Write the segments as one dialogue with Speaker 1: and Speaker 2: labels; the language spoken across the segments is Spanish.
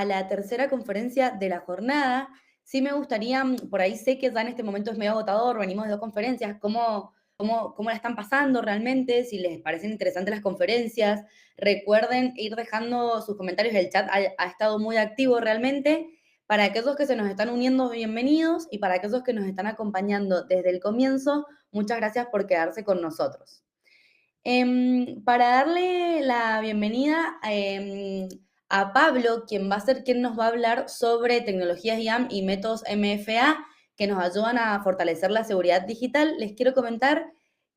Speaker 1: a la tercera conferencia de la jornada. Sí me gustaría, por ahí sé que ya en este momento es medio agotador, venimos de dos conferencias, ¿cómo la están pasando realmente? Si les parecen interesantes las conferencias, recuerden ir dejando sus comentarios, el chat ha estado muy activo realmente. Para aquellos que se nos están uniendo, bienvenidos, y para aquellos que nos están acompañando desde el comienzo, muchas gracias por quedarse con nosotros. Para darle la bienvenida a Pablo, quien va a ser quien nos va a hablar sobre tecnologías IAM y métodos MFA que nos ayudan a fortalecer la seguridad digital, les quiero comentar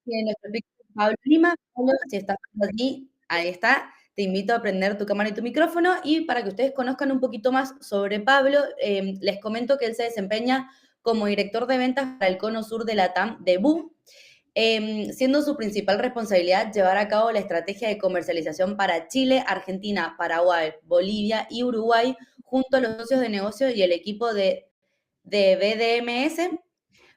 Speaker 1: que nuestro speaker es Pablo Lima. Pablo, si estás allí, ahí está. Te invito a prender tu cámara y tu micrófono. Y para que ustedes conozcan un poquito más sobre Pablo, les comento que él se desempeña como director de ventas para el cono sur de la TAM de BU, siendo su principal responsabilidad llevar a cabo la estrategia de comercialización para Chile, Argentina, Paraguay, Bolivia y Uruguay, junto a los socios de negocio y el equipo de BDMS.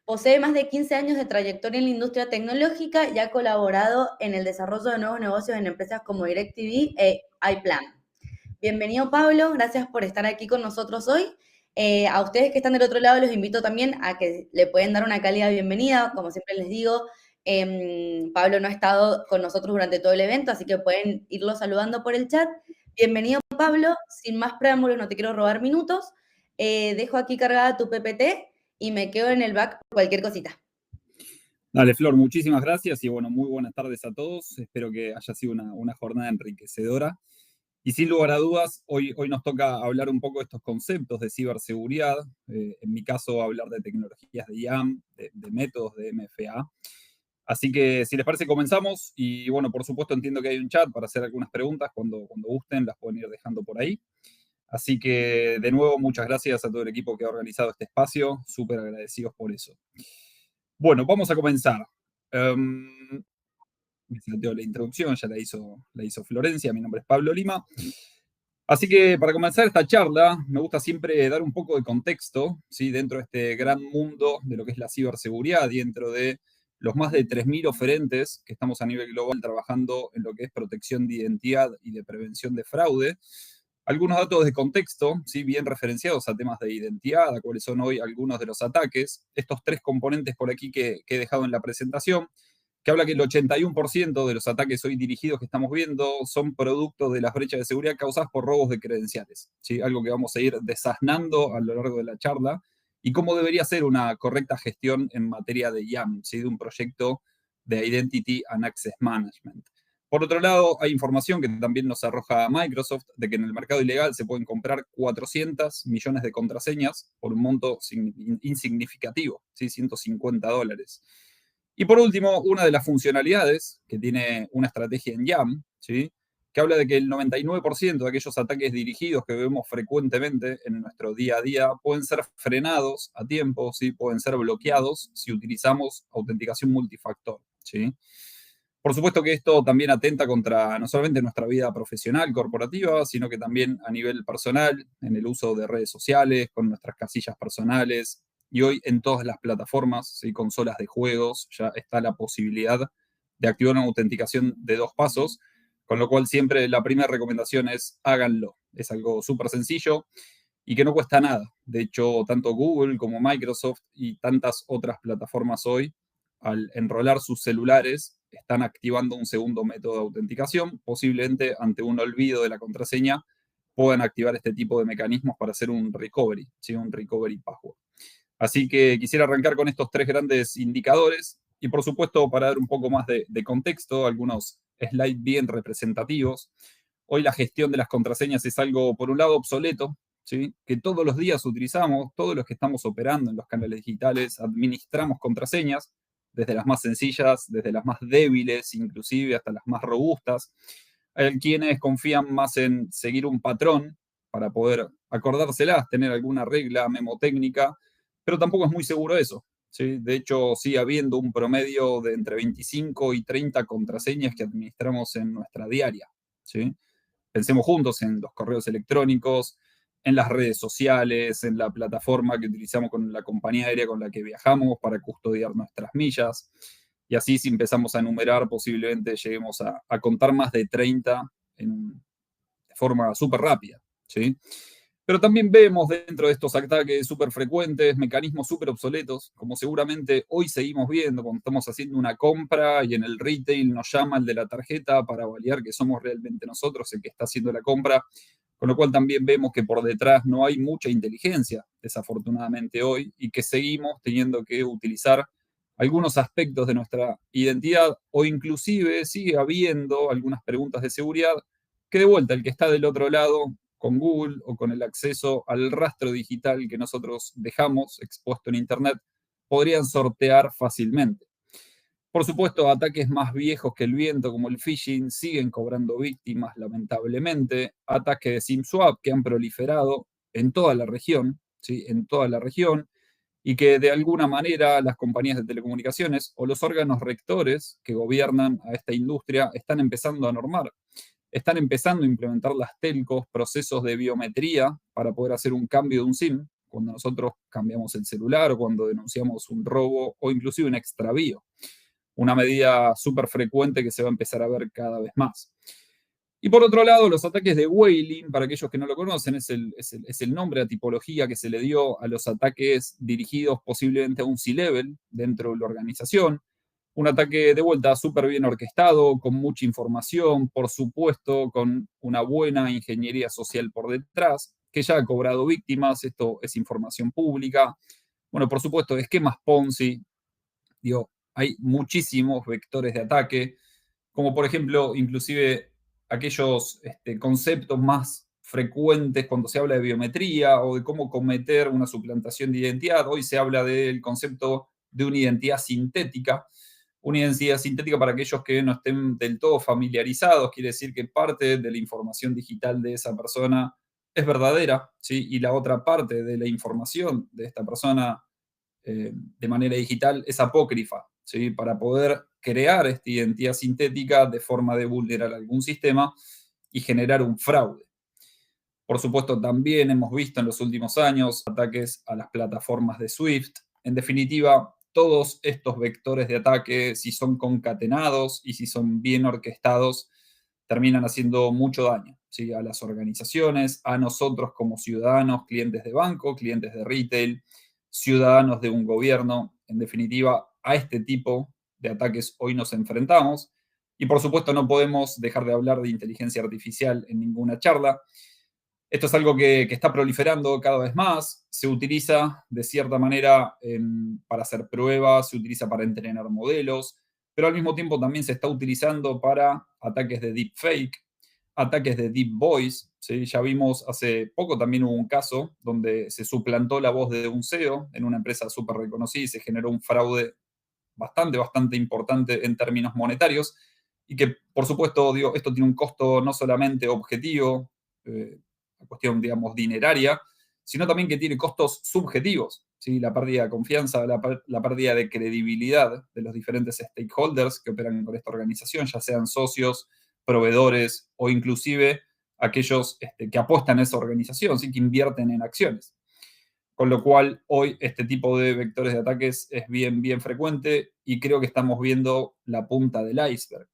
Speaker 1: Posee más de 15 años de trayectoria en la industria tecnológica y ha colaborado en el desarrollo de nuevos negocios en empresas como DirecTV e iPlan. Bienvenido, Pablo, gracias por estar aquí con nosotros hoy. A ustedes que están del otro lado los invito también a que le pueden dar una cálida bienvenida. Como siempre les digo, Pablo no ha estado con nosotros durante todo el evento, así que pueden irlo saludando por el chat. Bienvenido, Pablo. Sin más preámbulos, no te quiero robar minutos. Dejo aquí cargada tu PPT y me quedo en el back por cualquier cosita.
Speaker 2: Dale, Flor, muchísimas gracias y bueno, muy buenas tardes a todos. Espero que haya sido una jornada enriquecedora. Y sin lugar a dudas, hoy nos toca hablar un poco de estos conceptos de ciberseguridad. En mi caso, hablar de tecnologías de IAM, de métodos de MFA. Así que, si les parece, comenzamos. Y bueno, por supuesto, entiendo que hay un chat para hacer algunas preguntas. Cuando gusten, las pueden ir dejando por ahí. Así que, de nuevo, muchas gracias a todo el equipo que ha organizado este espacio. Súper agradecidos por eso. Bueno, vamos a comenzar. Me salteó la introducción, ya la hizo Florencia. Mi nombre es Pablo Lima. Así que para comenzar esta charla, me gusta siempre dar un poco de contexto, ¿sí? Dentro de este gran mundo de lo que es la ciberseguridad, dentro de los más de 3.000 oferentes que estamos a nivel global trabajando en lo que es protección de identidad y de prevención de fraude. Algunos datos de contexto, ¿sí? Bien referenciados a temas de identidad, a cuáles son hoy algunos de los ataques. Estos tres componentes por aquí que he dejado en la presentación, que habla que el 81% de los ataques hoy dirigidos que estamos viendo son producto de las brechas de seguridad causadas por robos de credenciales, ¿sí? Algo que vamos a ir desasnando a lo largo de la charla, y cómo debería ser una correcta gestión en materia de IAM, ¿sí? De un proyecto de Identity and Access Management. Por otro lado, hay información que también nos arroja Microsoft de que en el mercado ilegal se pueden comprar 400 millones de contraseñas por un monto insignificativo, ¿sí? $150. Y por último, una de las funcionalidades que tiene una estrategia en IAM, ¿sí? Que habla de que el 99% de aquellos ataques dirigidos que vemos frecuentemente en nuestro día a día pueden ser frenados a tiempo, ¿sí? Pueden ser bloqueados si utilizamos autenticación multifactor, ¿sí? Por supuesto que esto también atenta contra no solamente nuestra vida profesional, corporativa, sino que también a nivel personal, en el uso de redes sociales, con nuestras casillas personales. Y hoy en todas las plataformas, ¿sí? Consolas de juegos, ya está la posibilidad de activar una autenticación de 2 pasos, con lo cual siempre la primera recomendación es háganlo. Es algo súper sencillo y que no cuesta nada. De hecho, tanto Google como Microsoft y tantas otras plataformas hoy, al enrolar sus celulares, están activando un segundo método de autenticación. Posiblemente ante un olvido de la contraseña puedan activar este tipo de mecanismos para hacer un recovery, ¿sí? Un recovery password. Así que quisiera arrancar con estos 3 grandes indicadores y, por supuesto, para dar un poco más de contexto, algunos slides bien representativos. Hoy la gestión de las contraseñas es algo, por un lado, obsoleto, ¿sí? Que todos los días utilizamos, todos los que estamos operando en los canales digitales, administramos contraseñas, desde las más sencillas, desde las más débiles, inclusive hasta las más robustas. Hay quienes confían más en seguir un patrón para poder acordárselas, tener alguna regla memotécnica, pero tampoco es muy seguro eso, ¿sí? De hecho, sigue habiendo un promedio de entre 25 y 30 contraseñas que administramos en nuestra diaria, ¿sí? Pensemos juntos en los correos electrónicos, en las redes sociales, en la plataforma que utilizamos con la compañía aérea con la que viajamos para custodiar nuestras millas. Y así, si empezamos a enumerar, posiblemente lleguemos a contar más de 30 de forma súper rápida, ¿sí? Pero también vemos dentro de estos ataques súper frecuentes mecanismos súper obsoletos, como seguramente hoy seguimos viendo cuando estamos haciendo una compra y en el retail nos llama el de la tarjeta para validar que somos realmente nosotros el que está haciendo la compra, con lo cual también vemos que por detrás no hay mucha inteligencia, desafortunadamente hoy, y que seguimos teniendo que utilizar algunos aspectos de nuestra identidad o inclusive sigue habiendo algunas preguntas de seguridad que de vuelta el que está del otro lado con Google o con el acceso al rastro digital que nosotros dejamos expuesto en Internet, podrían sortear fácilmente. Por supuesto, ataques más viejos que el viento, como el phishing, siguen cobrando víctimas, lamentablemente. Ataques de SIM swap que han proliferado en toda la región, ¿sí? En toda la región, y que de alguna manera las compañías de telecomunicaciones o los órganos rectores que gobiernan a esta industria están empezando a normar. Están empezando a implementar las telcos, procesos de biometría para poder hacer un cambio de un SIM cuando nosotros cambiamos el celular o cuando denunciamos un robo o inclusive un extravío. Una medida súper frecuente que se va a empezar a ver cada vez más. Y por otro lado, los ataques de whaling, para aquellos que no lo conocen, es el nombre, la tipología que se le dio a los ataques dirigidos posiblemente a un C-level dentro de la organización. Un ataque de vuelta súper bien orquestado, con mucha información, por supuesto, con una buena ingeniería social por detrás, que ya ha cobrado víctimas, esto es información pública. Bueno, por supuesto, esquemas Ponzi, digo, hay muchísimos vectores de ataque, como por ejemplo, inclusive aquellos conceptos más frecuentes cuando se habla de biometría o de cómo cometer una suplantación de identidad. Hoy se habla del concepto de una identidad sintética. Una identidad sintética, para aquellos que no estén del todo familiarizados, quiere decir que parte de la información digital de esa persona es verdadera, ¿sí? Y la otra parte de la información de esta persona de manera digital es apócrifa, ¿sí? Para poder crear esta identidad sintética de forma de vulnerar algún sistema y generar un fraude. Por supuesto, también hemos visto en los últimos años ataques a las plataformas de Swift. En definitiva, todos estos vectores de ataque, si son concatenados y si son bien orquestados, terminan haciendo mucho daño, ¿sí? A las organizaciones, a nosotros como ciudadanos, clientes de banco, clientes de retail, ciudadanos de un gobierno. En definitiva, a este tipo de ataques hoy nos enfrentamos. Y por supuesto no podemos dejar de hablar de inteligencia artificial en ninguna charla. Esto es algo que está proliferando cada vez más. Se utiliza de cierta manera para hacer pruebas, se utiliza para entrenar modelos, pero al mismo tiempo también se está utilizando para ataques de deepfake, ataques de deep voice. ¿Sí? Ya vimos hace poco también hubo un caso donde se suplantó la voz de un CEO en una empresa súper reconocida y se generó un fraude bastante importante en términos monetarios y que, por supuesto, digo, esto tiene un costo no solamente objetivo, la cuestión, digamos, dineraria, sino también que tiene costos subjetivos, ¿sí? La pérdida de confianza, la pérdida de credibilidad de los diferentes stakeholders que operan con esta organización, ya sean socios, proveedores o inclusive aquellos que apuestan a esa organización, ¿sí? Que invierten en acciones. Con lo cual, hoy este tipo de vectores de ataques es bien frecuente y creo que estamos viendo la punta del iceberg.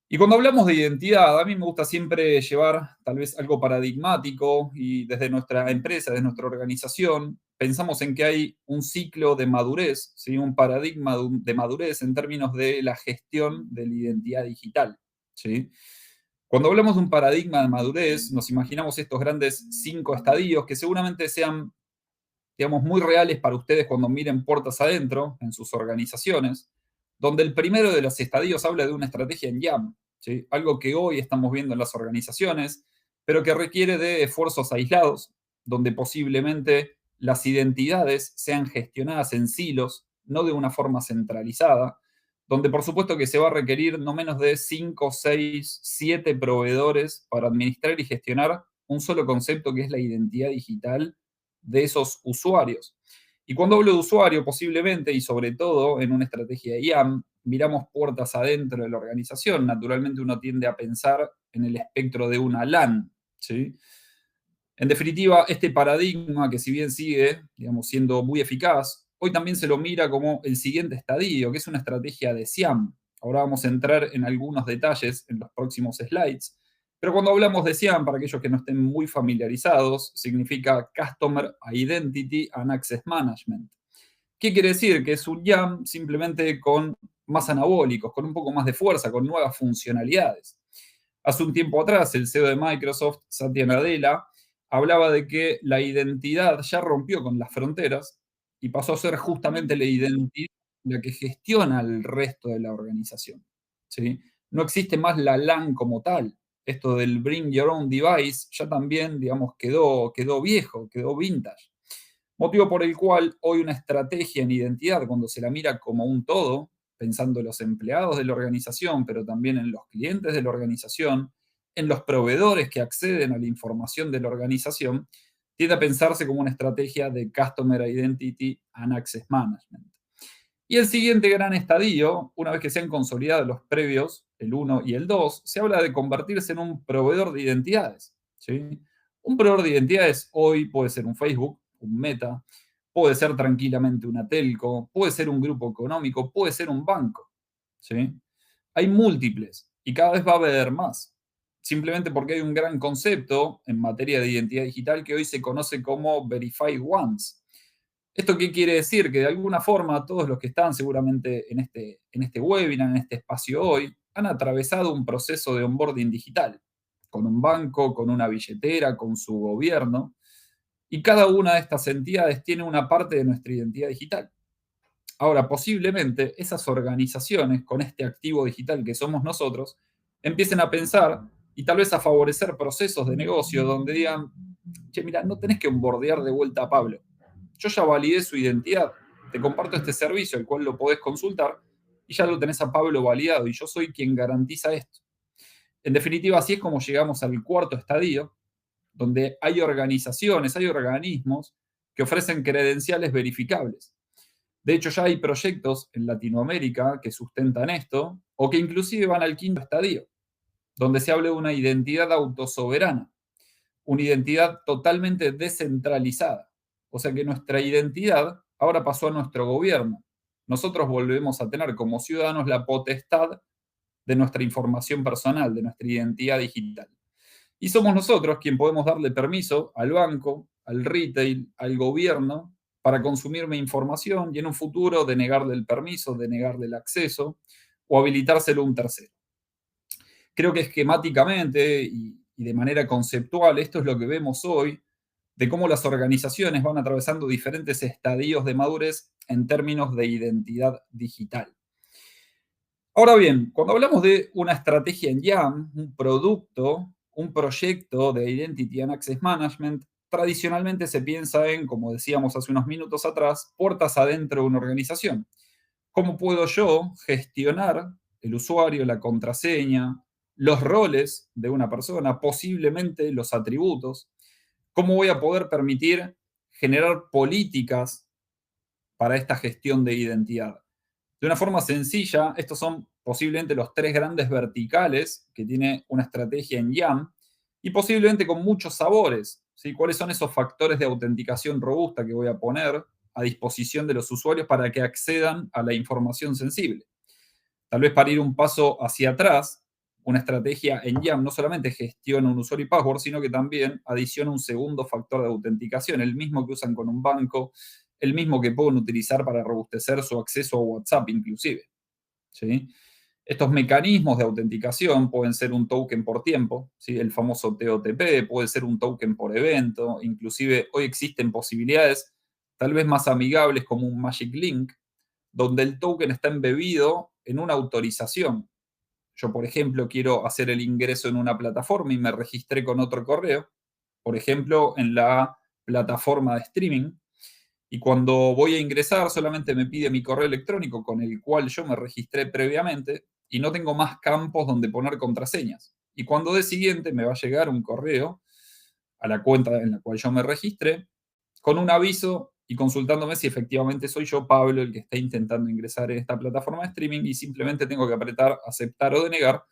Speaker 2: Y cuando hablamos de identidad, a mí me gusta siempre llevar tal vez algo paradigmático y desde nuestra empresa, desde nuestra organización, pensamos en que hay un ciclo de madurez, ¿sí? Un paradigma de madurez en términos de la gestión de la identidad digital, ¿sí? Cuando hablamos de un paradigma de madurez, nos imaginamos estos grandes 5 estadios que seguramente sean, digamos, muy reales para ustedes cuando miren puertas adentro en sus organizaciones, donde el primero de los estadios habla de una estrategia en YAM, ¿sí? Algo que hoy estamos viendo en las organizaciones, pero que requiere de esfuerzos aislados, donde posiblemente las identidades sean gestionadas en silos, no de una forma centralizada, donde por supuesto que se va a requerir no menos de 5, 6, 7 proveedores para administrar y gestionar un solo concepto que es la identidad digital de esos usuarios. Y cuando hablo de usuario, posiblemente y sobre todo en una estrategia de IAM, miramos puertas adentro de la organización. Naturalmente uno tiende a pensar en el espectro de una LAN, ¿sí? En definitiva, este paradigma que si bien sigue, digamos, siendo muy eficaz, hoy también se lo mira como el siguiente estadio, que es una estrategia de SIAM. Ahora vamos a entrar en algunos detalles en los próximos slides, Pero cuando hablamos de CIAM, para aquellos que no estén muy familiarizados, significa Customer Identity and Access Management. ¿Qué quiere decir? Que es un IAM simplemente con más anabólicos, con un poco más de fuerza, con nuevas funcionalidades. Hace un tiempo atrás, el CEO de Microsoft, Satya Nadella, hablaba de que la identidad ya rompió con las fronteras y pasó a ser justamente la identidad la que gestiona el resto de la organización. ¿Sí? No existe más la LAN como tal. Esto del bring your own device ya también, digamos, quedó viejo, quedó vintage. Motivo por el cual hoy una estrategia en identidad, cuando se la mira como un todo, pensando en los empleados de la organización, pero también en los clientes de la organización, en los proveedores que acceden a la información de la organización, tiende a pensarse como una estrategia de Customer Identity and Access Management. Y el siguiente gran estadio, una vez que se han consolidado los previos, el 1 y el 2, se habla de convertirse en un proveedor de identidades. ¿Sí? Un proveedor de identidades hoy puede ser un Facebook, un Meta, puede ser tranquilamente una telco, puede ser un grupo económico, puede ser un banco. ¿Sí? Hay múltiples y cada vez va a haber más. Simplemente porque hay un gran concepto en materia de identidad digital que hoy se conoce como Verified Ones. ¿Esto qué quiere decir? Que de alguna forma todos los que están seguramente en este webinar, en este espacio hoy, han atravesado un proceso de onboarding digital, con un banco, con una billetera, con su gobierno, y cada una de estas entidades tiene una parte de nuestra identidad digital. Ahora, posiblemente esas organizaciones, con este activo digital que somos nosotros, empiecen a pensar y tal vez a favorecer procesos de negocio donde digan, che, mira, no tenés que onboardear de vuelta a Pablo. Yo ya validé su identidad, te comparto este servicio, el cual lo podés consultar, y ya lo tenés a Pablo validado, y yo soy quien garantiza esto. En definitiva, así es como llegamos al cuarto estadio, donde hay organizaciones, hay organismos que ofrecen credenciales verificables. De hecho, ya hay proyectos en Latinoamérica que sustentan esto, o que inclusive van al quinto estadio, donde se habla de una identidad autosoberana, una identidad totalmente descentralizada. O sea que nuestra identidad ahora pasó a nuestro gobierno. Nosotros volvemos a tener como ciudadanos la potestad de nuestra información personal, de nuestra identidad digital. Y somos nosotros quien podemos darle permiso al banco, al retail, al gobierno para consumir mi información y en un futuro denegarle el permiso, denegarle el acceso o habilitárselo a un tercero. Creo que esquemáticamente y de manera conceptual esto es lo que vemos hoy de cómo las organizaciones van atravesando diferentes estadios de madurez en términos de identidad digital. Ahora bien, cuando hablamos de una estrategia en YAM, un producto, un proyecto de Identity and Access Management, tradicionalmente se piensa en, como decíamos hace unos minutos atrás, puertas adentro de una organización. ¿Cómo puedo yo gestionar el usuario, la contraseña, los roles de una persona, posiblemente los atributos? ¿Cómo voy a poder permitir generar políticas para esta gestión de identidad? De una forma sencilla, estos son posiblemente los tres grandes verticales que tiene una estrategia en YAM y posiblemente con muchos sabores. ¿Sí? ¿Cuáles son esos factores de autenticación robusta que voy a poner a disposición de los usuarios para que accedan a la información sensible? Tal vez para ir un paso hacia atrás, una estrategia en YAM no solamente gestiona un usuario y password, sino que también adiciona un segundo factor de autenticación, el mismo que usan con un banco, el mismo que pueden utilizar para robustecer su acceso a WhatsApp inclusive. ¿Sí? Estos mecanismos de autenticación pueden ser un token por tiempo, ¿sí? El famoso TOTP, puede ser un token por evento, inclusive hoy existen posibilidades tal vez más amigables como un Magic Link, donde el token está embebido en una autorización. Yo, por ejemplo, quiero hacer el ingreso en una plataforma y me registré con otro correo, por ejemplo, en la plataforma de streaming, y cuando voy a ingresar solamente me pide mi correo electrónico con el cual yo me registré previamente y no tengo más campos donde poner contraseñas. Y cuando de siguiente me va a llegar un correo a la cuenta en la cual yo me registré con un aviso y consultándome si efectivamente soy yo, Pablo, el que está intentando ingresar en esta plataforma de streaming y simplemente tengo que apretar aceptar o denegar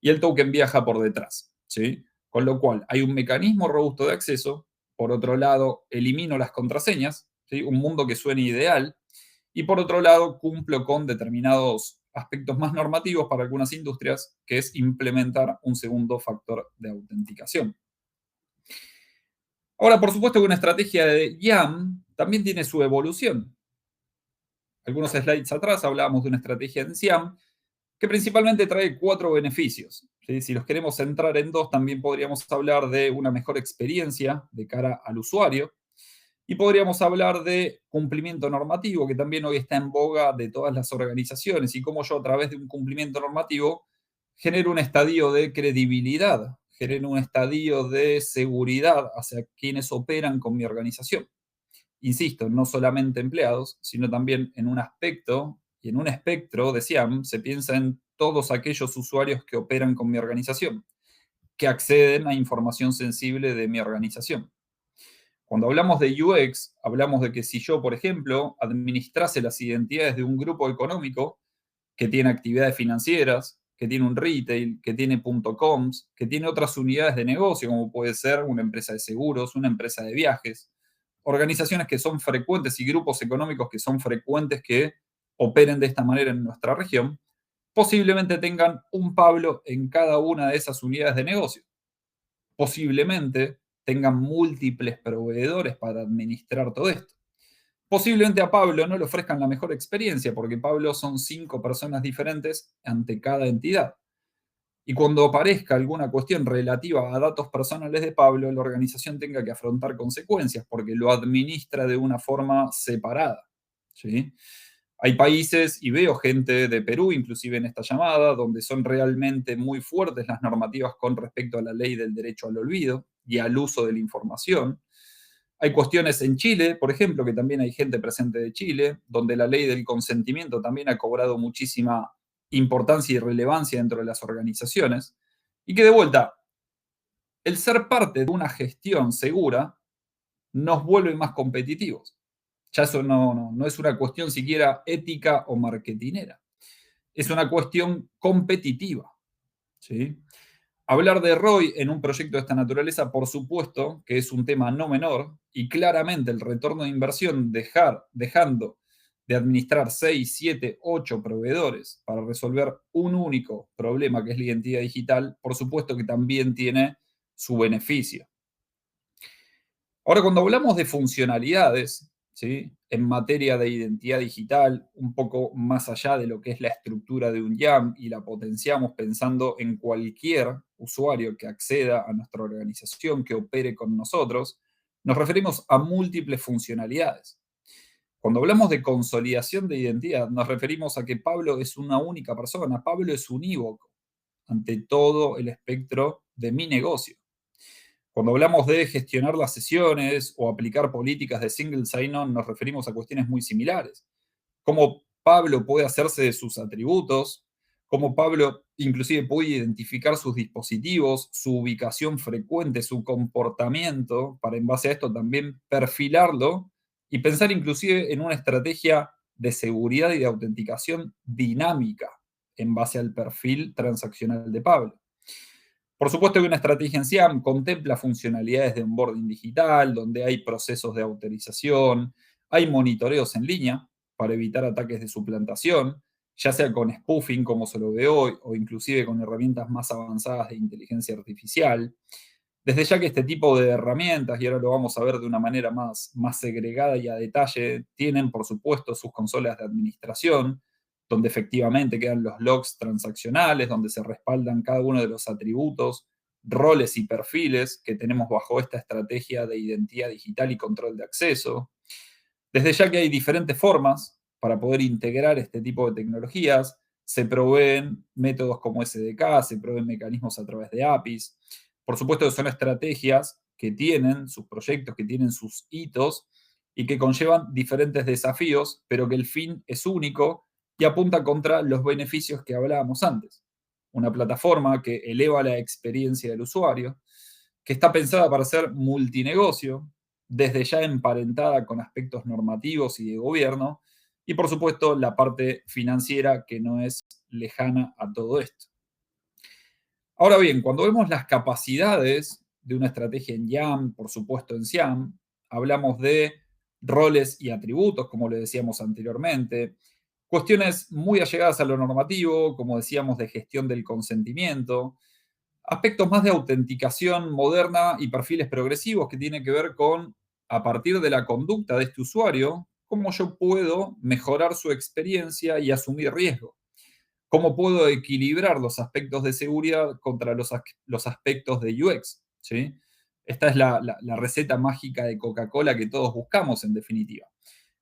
Speaker 2: y el token viaja por detrás. ¿Sí? Con lo cual hay un mecanismo robusto de acceso. Por otro lado, elimino las contraseñas, ¿sí? Un mundo que suene ideal. Y por otro lado, cumplo con determinados aspectos más normativos para algunas industrias, que es implementar un segundo factor de autenticación. Ahora, por supuesto que una estrategia de YAM también tiene su evolución. Algunos slides atrás hablábamos de una estrategia en SIAM que principalmente trae 4 beneficios. ¿Sí? Si los queremos centrar en 2, también podríamos hablar de una mejor experiencia de cara al usuario y podríamos hablar de cumplimiento normativo, que también hoy está en boga de todas las organizaciones y cómo yo a través de un cumplimiento normativo genero un estadio de credibilidad, genero un estadio de seguridad hacia quienes operan con mi organización. Insisto, no solamente empleados, sino también en un aspecto y en un espectro de SIAM se piensa en todos aquellos usuarios que operan con mi organización, que acceden a información sensible de mi organización. Cuando hablamos de UX, hablamos de que si yo, por ejemplo, administrase las identidades de un grupo económico que tiene actividades financieras, que tiene un retail, que tiene .coms, que tiene otras unidades de negocio, como puede ser una empresa de seguros, una empresa de viajes, organizaciones que son frecuentes y grupos económicos que son frecuentes que operen de esta manera en nuestra región, posiblemente tengan un Pablo en cada una de esas unidades de negocio. Posiblemente tengan múltiples proveedores para administrar todo esto. Posiblemente a Pablo no le ofrezcan la mejor experiencia, porque Pablo son 5 personas diferentes ante cada entidad. Y cuando aparezca alguna cuestión relativa a datos personales de Pablo, la organización tenga que afrontar consecuencias, porque lo administra de una forma separada. ¿Sí? Hay países, y veo gente de Perú, inclusive en esta llamada, donde son realmente muy fuertes las normativas con respecto a la ley del derecho al olvido y al uso de la información. Hay cuestiones en Chile, por ejemplo, que también hay gente presente de Chile, donde la ley del consentimiento también ha cobrado muchísima importancia y relevancia dentro de las organizaciones, y que de vuelta, el ser parte de una gestión segura nos vuelve más competitivos. Ya eso no es una cuestión siquiera ética o marketinera, es una cuestión competitiva. ¿Sí? Hablar de ROI en un proyecto de esta naturaleza, por supuesto, que es un tema no menor, y claramente el retorno de inversión dejando de administrar 6, 7, 8 proveedores para resolver un único problema que es la identidad digital, por supuesto que también tiene su beneficio. Ahora, cuando hablamos de funcionalidades, ¿sí? En materia de identidad digital, un poco más allá de lo que es la estructura de un YAM y la potenciamos pensando en cualquier usuario que acceda a nuestra organización, que opere con nosotros, nos referimos a múltiples funcionalidades. Cuando hablamos de consolidación de identidad, nos referimos a que Pablo es una única persona, Pablo es unívoco ante todo el espectro de mi negocio. Cuando hablamos de gestionar las sesiones o aplicar políticas de single sign-on, nos referimos a cuestiones muy similares. Cómo Pablo puede hacerse de sus atributos, cómo Pablo inclusive puede identificar sus dispositivos, su ubicación frecuente, su comportamiento, para en base a esto también perfilarlo y pensar inclusive en una estrategia de seguridad y de autenticación dinámica en base al perfil transaccional de Pablo. Por supuesto que una estrategia en SIAM contempla funcionalidades de onboarding digital, donde hay procesos de autorización, hay monitoreos en línea para evitar ataques de suplantación, ya sea con spoofing, como se lo ve hoy, o inclusive con herramientas más avanzadas de inteligencia artificial. Desde ya que este tipo de herramientas, y ahora lo vamos a ver de una manera más segregada y a detalle, tienen, por supuesto, sus consolas de administración, donde efectivamente quedan los logs transaccionales, donde se respaldan cada uno de los atributos, roles y perfiles que tenemos bajo esta estrategia de identidad digital y control de acceso. Desde ya que hay diferentes formas para poder integrar este tipo de tecnologías, se proveen métodos como SDK, se proveen mecanismos a través de APIs. Por supuesto que son estrategias que tienen sus proyectos, que tienen sus hitos y que conllevan diferentes desafíos, pero que el fin es único y apunta contra los beneficios que hablábamos antes. Una plataforma que eleva la experiencia del usuario, que está pensada para ser multinegocio, desde ya emparentada con aspectos normativos y de gobierno, y por supuesto la parte financiera que no es lejana a todo esto. Ahora bien, cuando vemos las capacidades de una estrategia en YAM, por supuesto en SIAM, hablamos de roles y atributos, como le decíamos anteriormente, Cuestiones muy allegadas a lo normativo, como decíamos, de gestión del consentimiento, aspectos más de autenticación moderna y perfiles progresivos que tienen que ver con, a partir de la conducta de este usuario, cómo yo puedo mejorar su experiencia y asumir riesgo. Cómo puedo equilibrar los aspectos de seguridad contra los aspectos de UX. ¿Sí? Esta es la receta mágica de Coca-Cola que todos buscamos, en definitiva.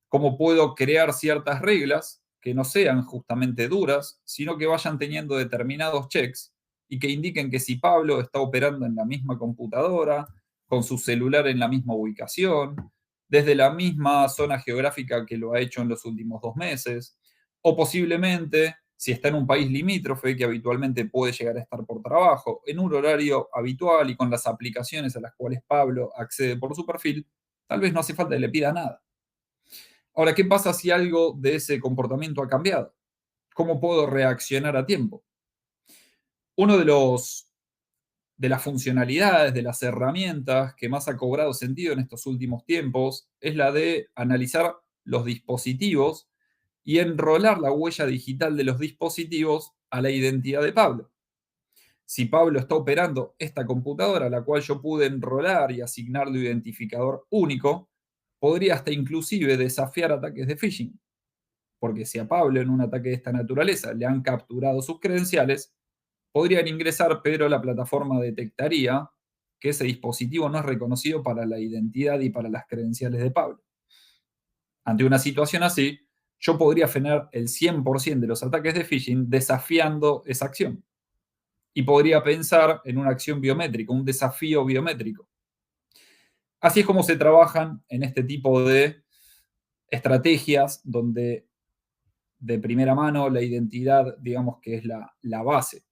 Speaker 2: Cómo puedo crear ciertas reglas que no sean justamente duras, sino que vayan teniendo determinados checks y que indiquen que si Pablo está operando en la misma computadora, con su celular en la misma ubicación, desde la misma zona geográfica que lo ha hecho en los últimos 2 meses, o posiblemente si está en un país limítrofe que habitualmente puede llegar a estar por trabajo, en un horario habitual y con las aplicaciones a las cuales Pablo accede por su perfil, tal vez no hace falta que le pida nada. Ahora, ¿qué pasa si algo de ese comportamiento ha cambiado? ¿Cómo puedo reaccionar a tiempo? Uno de las funcionalidades, de las herramientas que más ha cobrado sentido en estos últimos tiempos es la de analizar los dispositivos y enrolar la huella digital de los dispositivos a la identidad de Pablo. Si Pablo está operando esta computadora, a la cual yo pude enrolar y asignarle un identificador único, podría hasta inclusive desafiar ataques de phishing. Porque si a Pablo en un ataque de esta naturaleza le han capturado sus credenciales, podrían ingresar, pero la plataforma detectaría que ese dispositivo no es reconocido para la identidad y para las credenciales de Pablo. Ante una situación así, yo podría frenar el 100% de los ataques de phishing desafiando esa acción. Y podría pensar en una acción biométrica, un desafío biométrico. Así es como se trabajan en este tipo de estrategias donde de primera mano la identidad, digamos que es la base.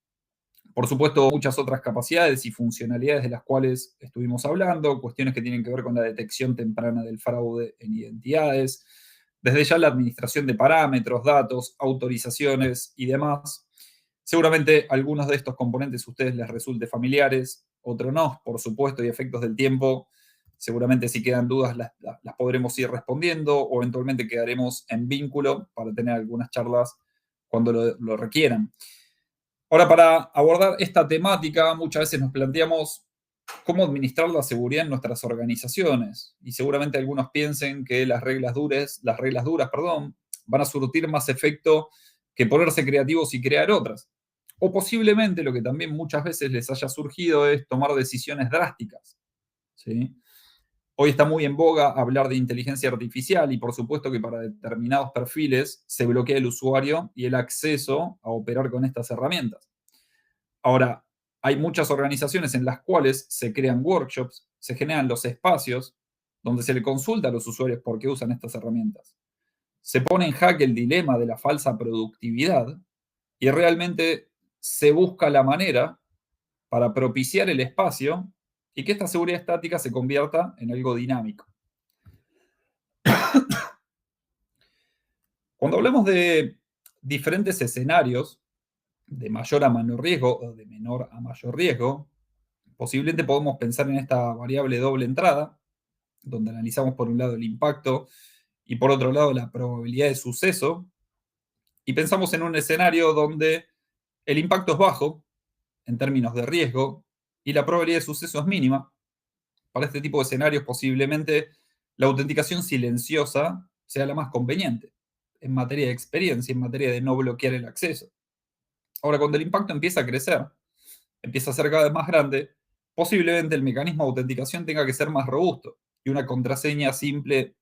Speaker 2: Por supuesto, muchas otras capacidades y funcionalidades de las cuales estuvimos hablando, cuestiones que tienen que ver con la detección temprana del fraude en identidades, desde ya la administración de parámetros, datos, autorizaciones y demás. Seguramente algunos de estos componentes a ustedes les resulte familiares, otros no, por supuesto, y efectos del tiempo. Seguramente si quedan dudas las podremos ir respondiendo o eventualmente quedaremos en vínculo para tener algunas charlas cuando lo requieran. Ahora, para abordar esta temática, muchas veces nos planteamos cómo administrar la seguridad en nuestras organizaciones. Y seguramente algunos piensen que las reglas duras, van a surtir más efecto que ponerse creativos y crear otras. O posiblemente lo que también muchas veces les haya surgido es tomar decisiones drásticas. ¿Sí? Hoy está muy en boga hablar de inteligencia artificial y por supuesto que para determinados perfiles se bloquea el usuario y el acceso a operar con estas herramientas. Ahora, hay muchas organizaciones en las cuales se crean workshops, se generan los espacios donde se le consulta a los usuarios por qué usan estas herramientas. Se pone en jaque el dilema de la falsa productividad y realmente se busca la manera para propiciar el espacio y que esta seguridad estática se convierta en algo dinámico. Cuando hablamos de diferentes escenarios, de mayor a menor riesgo o de menor a mayor riesgo, posiblemente podemos pensar en esta variable doble entrada, donde analizamos por un lado el impacto y por otro lado la probabilidad de suceso, y pensamos en un escenario donde el impacto es bajo en términos de riesgo y la probabilidad de suceso es mínima. Para este tipo de escenarios posiblemente la autenticación silenciosa sea la más conveniente en materia de experiencia, en materia de no bloquear el acceso. Ahora, cuando el impacto empieza a crecer, empieza a ser cada vez más grande, posiblemente el mecanismo de autenticación tenga que ser más robusto y una contraseña simple,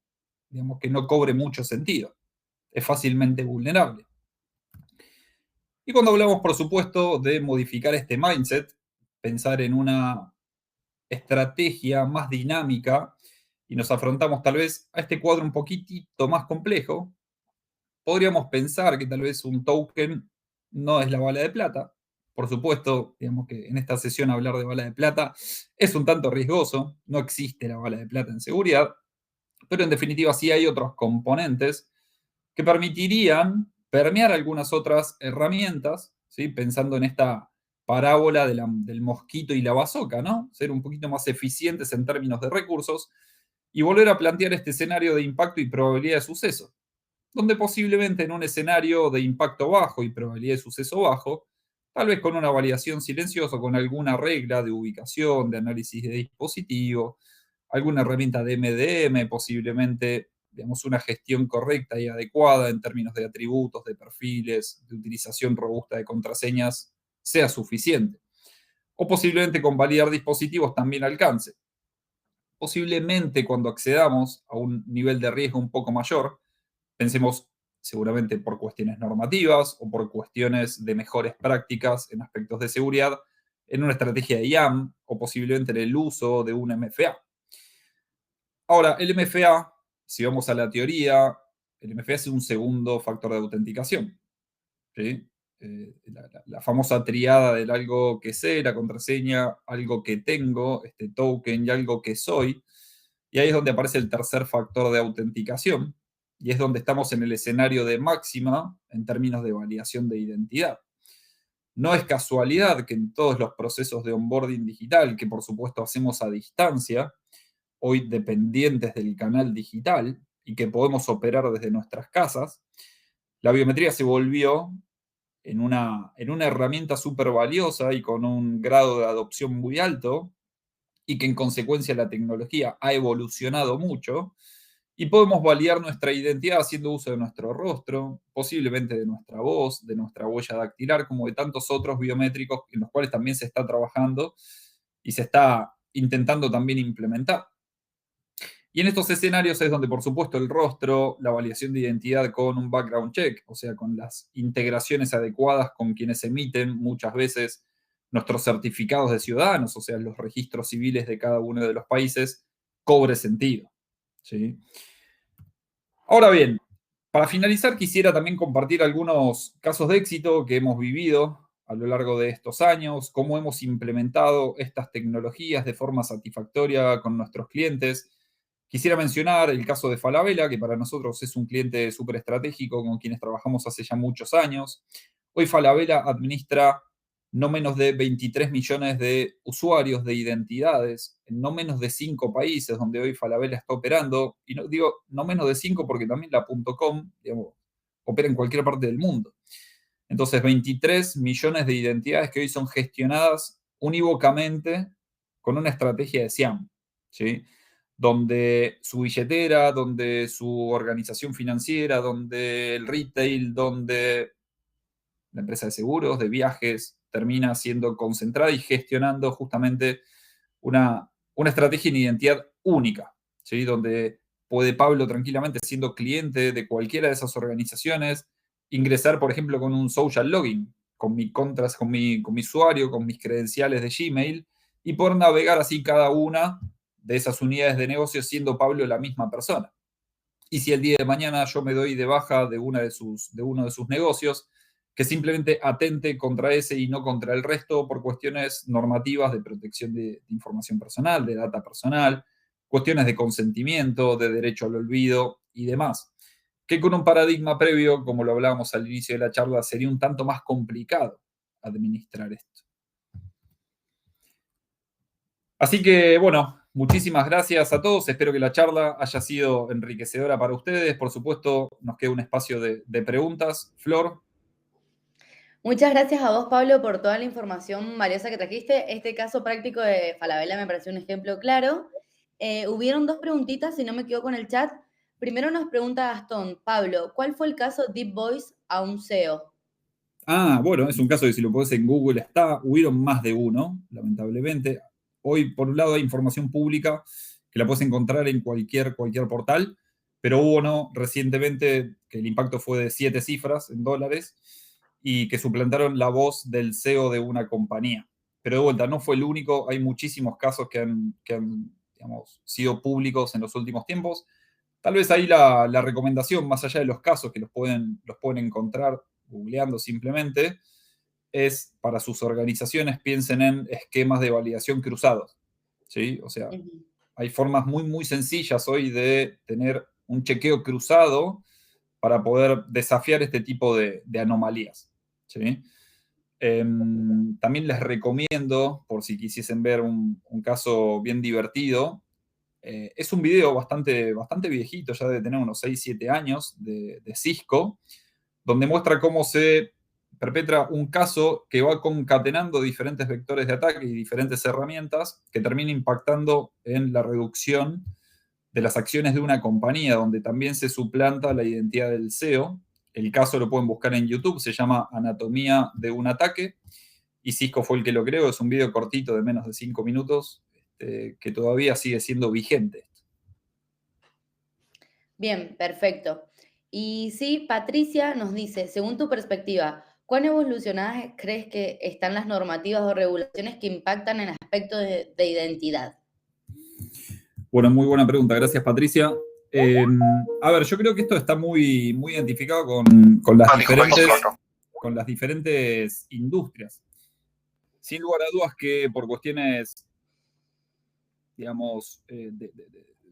Speaker 2: digamos, que no cobre mucho sentido. Es fácilmente vulnerable. Y cuando hablamos, por supuesto, de modificar este mindset, pensar en una estrategia más dinámica y nos afrontamos tal vez a este cuadro un poquitito más complejo, podríamos pensar que tal vez un token no es la bala de plata. Por supuesto, digamos que en esta sesión hablar de bala de plata es un tanto riesgoso, no existe la bala de plata en seguridad, pero en definitiva sí hay otros componentes que permitirían permear algunas otras herramientas, ¿sí? Pensando en esta parábola del mosquito y la bazooka, ¿no? Ser un poquito más eficientes en términos de recursos y volver a plantear este escenario de impacto y probabilidad de suceso. donde posiblemente en un escenario de impacto bajo y probabilidad de suceso bajo, tal vez con una validación silenciosa, con alguna regla de ubicación, de análisis de dispositivo, alguna herramienta de MDM, posiblemente, digamos, una gestión correcta y adecuada en términos de atributos, de perfiles, de utilización robusta de contraseñas, sea suficiente. O posiblemente con validar dispositivos también alcance. Posiblemente cuando accedamos a un nivel de riesgo un poco mayor, pensemos seguramente por cuestiones normativas o por cuestiones de mejores prácticas en aspectos de seguridad, en una estrategia de IAM o posiblemente en el uso de un MFA. Ahora, el MFA, si vamos a la teoría, el MFA es un segundo factor de autenticación. ¿Sí? La famosa triada del algo que sé, la contraseña, algo que tengo, este token y algo que soy. Y ahí es donde aparece el tercer factor de autenticación. Y es donde estamos en el escenario de máxima en términos de validación de identidad. No es casualidad que en todos los procesos de onboarding digital, que por supuesto hacemos a distancia, hoy dependientes del canal digital y que podemos operar desde nuestras casas, la biometría se volvió en una herramienta súper valiosa y con un grado de adopción muy alto, y que en consecuencia la tecnología ha evolucionado mucho, y podemos validar nuestra identidad haciendo uso de nuestro rostro, posiblemente de nuestra voz, de nuestra huella dactilar, como de tantos otros biométricos en los cuales también se está trabajando y se está intentando también implementar. Y en estos escenarios es donde, por supuesto, el rostro, la validación de identidad con un background check, o sea, con las integraciones adecuadas con quienes emiten muchas veces nuestros certificados de ciudadanos, o sea, los registros civiles de cada uno de los países, cobre sentido. ¿Sí? Ahora bien, para finalizar, quisiera también compartir algunos casos de éxito que hemos vivido a lo largo de estos años, cómo hemos implementado estas tecnologías de forma satisfactoria con nuestros clientes. Quisiera mencionar el caso de Falabella, que para nosotros es un cliente súper estratégico con quienes trabajamos hace ya muchos años. Hoy Falabella administra no menos de 23 millones de usuarios de identidades en no menos de 5 países donde hoy Falabella está operando. Y no digo no menos de 5 porque también la .com, digamos, opera en cualquier parte del mundo. Entonces, 23 millones de identidades que hoy son gestionadas unívocamente con una estrategia de SIAM, ¿sí? Donde su billetera, donde su organización financiera, donde el retail, donde la empresa de seguros, de viajes, termina siendo concentrada y gestionando justamente una estrategia en identidad única, ¿sí? Donde puede Pablo tranquilamente, siendo cliente de cualquiera de esas organizaciones, ingresar, por ejemplo, con un social login, con mi usuario, con mis credenciales de Gmail, y poder navegar así cada una de esas unidades de negocio siendo Pablo la misma persona. Y si el día de mañana yo me doy de baja de uno de sus negocios, que simplemente atente contra ese y no contra el resto por cuestiones normativas de protección de información personal, de data personal, cuestiones de consentimiento, de derecho al olvido y demás. Que con un paradigma previo, como lo hablábamos al inicio de la charla, sería un tanto más complicado administrar esto. Así que, bueno, muchísimas gracias a todos. Espero que la charla haya sido enriquecedora para ustedes. Por supuesto, nos queda un espacio de preguntas. Flor.
Speaker 1: Muchas gracias a vos, Pablo, por toda la información valiosa que trajiste. Este caso práctico de Falabella me pareció un ejemplo claro. Hubieron dos preguntitas, si no me equivoco, en el chat. Primero nos pregunta Gastón, Pablo, ¿cuál fue el caso Deep Voice a un CEO?
Speaker 2: Bueno, es un caso que si lo pones en Google está, hubieron más de uno, lamentablemente. Hoy, por un lado, hay información pública que la puedes encontrar en cualquier portal, pero hubo uno recientemente que el impacto fue de 7 cifras en dólares y que suplantaron la voz del CEO de una compañía. Pero de vuelta, no fue el único, hay muchísimos casos que han digamos, sido públicos en los últimos tiempos. Tal vez ahí la recomendación, más allá de los casos que los pueden encontrar googleando simplemente, es para sus organizaciones piensen en esquemas de validación cruzados. ¿Sí? O sea,
Speaker 1: Ujú.
Speaker 2: hay formas muy, muy sencillas hoy de tener un chequeo cruzado para poder desafiar este tipo de anomalías. ¿Sí? También les recomiendo, por si quisiesen ver un caso bien divertido, Es un video bastante viejito, ya debe tener unos 6, 7 años, de Cisco, donde muestra cómo se perpetra un caso que va concatenando diferentes vectores de ataque y diferentes herramientas que termina impactando en la reducción de las acciones de una compañía, donde también se suplanta la identidad del CEO. El caso lo pueden buscar en YouTube, se llama Anatomía de un ataque, y Cisco fue el que lo creó. Es un video cortito de menos de 5 minutos, que todavía sigue siendo vigente.
Speaker 1: Bien, perfecto. Y sí, Patricia nos dice, según tu perspectiva, ¿cuán evolucionadas crees que están las normativas o regulaciones que impactan en aspectos de identidad?
Speaker 2: Bueno, muy buena pregunta. Gracias, Patricia. A ver, yo creo que esto está muy identificado con las diferentes industrias. Sin lugar a dudas que por cuestiones, digamos,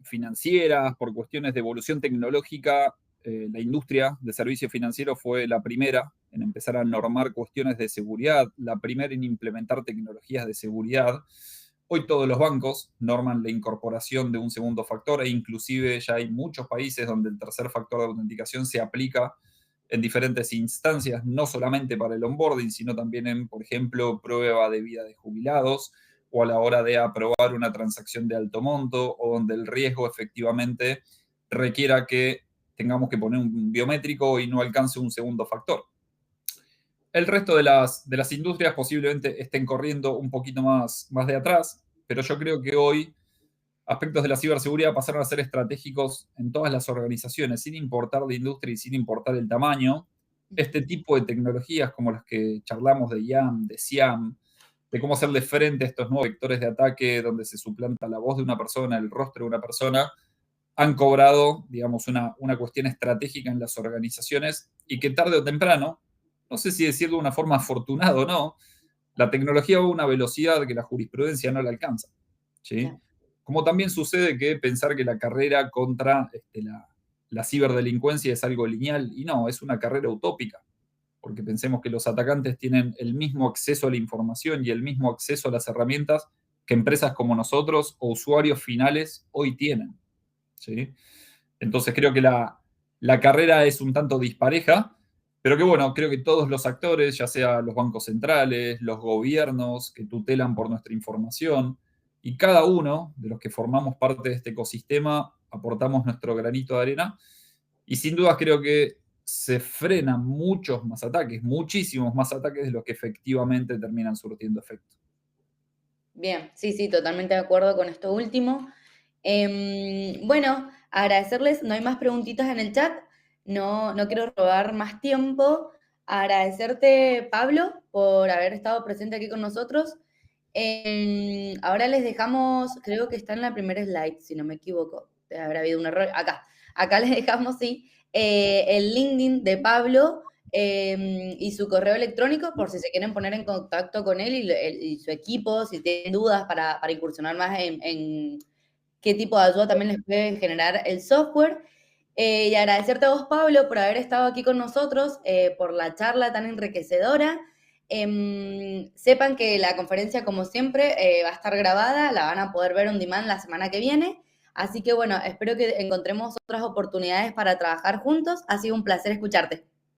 Speaker 2: financieras, por cuestiones de evolución tecnológica, la industria de servicios financieros fue la primera en empezar a normar cuestiones de seguridad, la primera en implementar tecnologías de seguridad. Hoy todos los bancos norman la incorporación de un segundo factor, e inclusive ya hay muchos países donde el tercer factor de autenticación se aplica en diferentes instancias, no solamente para el onboarding, sino también en, por ejemplo, prueba de vida de jubilados, o a la hora de aprobar una transacción de alto monto, o donde el riesgo efectivamente requiera que tengamos que poner un biométrico y no alcance un segundo factor. El resto de las industrias posiblemente estén corriendo un poquito más de atrás, pero yo creo que hoy aspectos de la ciberseguridad pasaron a ser estratégicos en todas las organizaciones, sin importar la industria y sin importar el tamaño. Este tipo de tecnologías como las que charlamos de IAM, de SIAM, de cómo hacerle frente a estos nuevos vectores de ataque donde se suplanta la voz de una persona, el rostro de una persona, han cobrado, digamos, una cuestión estratégica en las organizaciones, y que tarde o temprano, no sé si decirlo de una forma afortunada o no, la tecnología va a una velocidad que la jurisprudencia no la alcanza, ¿sí?
Speaker 1: Claro.
Speaker 2: Como también sucede que pensar que la carrera contra la ciberdelincuencia es algo lineal, y no, es una carrera utópica, porque pensemos que los atacantes tienen el mismo acceso a la información y el mismo acceso a las herramientas que empresas como nosotros o usuarios finales hoy tienen, ¿sí? Entonces creo que la carrera es un tanto dispareja, pero que bueno, creo que todos los actores, ya sea los bancos centrales, los gobiernos que tutelan por nuestra información, y cada uno de los que formamos parte de este ecosistema, aportamos nuestro granito de arena, y sin duda creo que se frenan muchos más ataques, muchísimos más ataques de los que efectivamente terminan surtiendo efecto.
Speaker 1: Bien, sí, sí, totalmente de acuerdo con esto último. Bueno, agradecerles, no hay más preguntitas en el chat, no quiero robar más tiempo. Agradecerte, Pablo, por haber estado presente aquí con nosotros. Ahora les dejamos, creo que está en la primera slide, si no me equivoco, habrá habido un error. Acá les dejamos, sí, el LinkedIn de Pablo. Y su correo electrónico por si se quieren poner en contacto con él y su equipo, si tienen dudas para incursionar más en qué tipo de ayuda también les puede generar el software. Y agradecerte a vos, Pablo, por haber estado aquí con nosotros, por la charla tan enriquecedora. Sepan que la conferencia, como siempre, va a estar grabada, la van a poder ver on demand la semana que viene. Así que bueno, espero que encontremos otras oportunidades para trabajar juntos. Ha sido un placer escucharte.